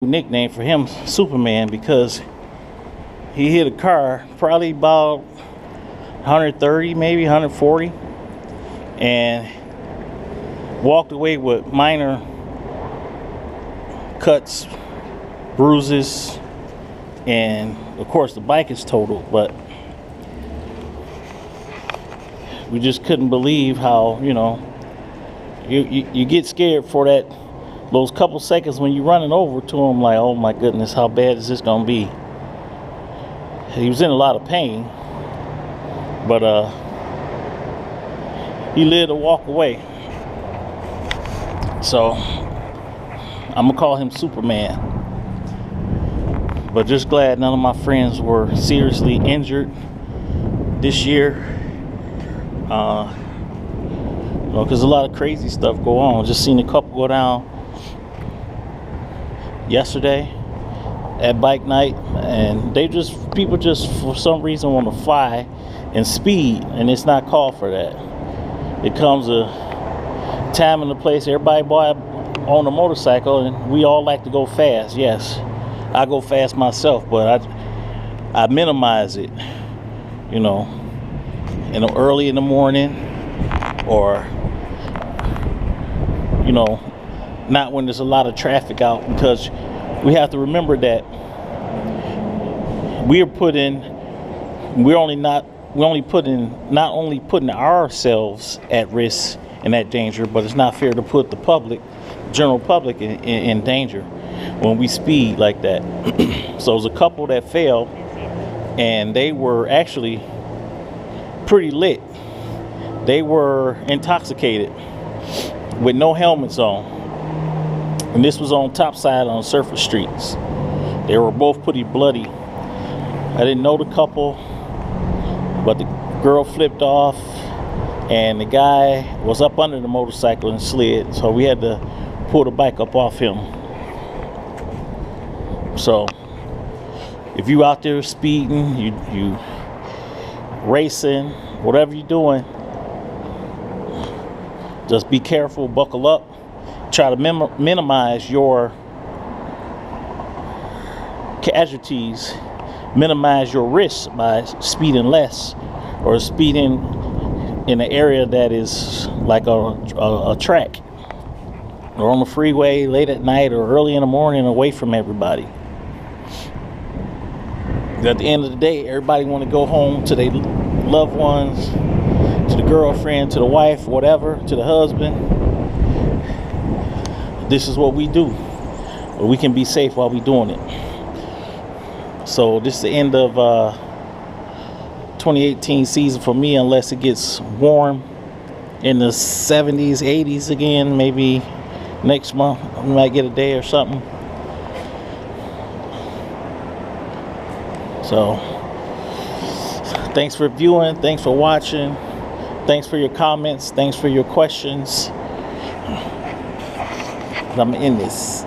Nickname for him Superman, because he hit a car probably about 130, maybe 140, and walked away with minor cuts, bruises, and of course the bike is totaled. But we just couldn't believe how, you get scared for those couple seconds when you're running over to him, like, oh my goodness, how bad is this gonna be? He was in a lot of pain, but he lived to walk away. So I'm gonna call him Superman. But just glad none of my friends were seriously injured this year. Because a lot of crazy stuff go on. Just seen a couple go down yesterday at bike night, and people just for some reason want to fly and speed, and it's not called for that. It comes a time and a place. Everybody on a motorcycle, and we all like to go fast. Yes, I go fast myself, but I minimize it, early in the morning, or not when there's a lot of traffic out, because we have to remember that we're not only putting ourselves at risk and at danger, but it's not fair to put the general public in danger when we speed like that. So there's a couple that fell, and they were actually pretty lit. They were intoxicated with no helmets on, and this was on Topside on surface streets. They were both pretty bloody. I didn't know the couple, but the girl flipped off, and the guy was up under the motorcycle and slid, so we had to pull the bike up off him. So if you out there speeding, you racing, whatever you're doing, just be careful, buckle up, try to minimize your casualties, minimize your risks by speeding less, or speeding in an area that is like a track, or on the freeway late at night or early in the morning, away from everybody. At the end of the day, everybody want to go home to their loved ones, to the girlfriend, to the wife, whatever, to the husband. This is what we do. But we can be safe while we're doing it. So this is the end of 2018 season for me, unless it gets warm in the 70s, 80s again. Maybe next month we might get a day or something. So thanks for viewing, thanks for watching, thanks for your comments, thanks for your questions. I'm in this.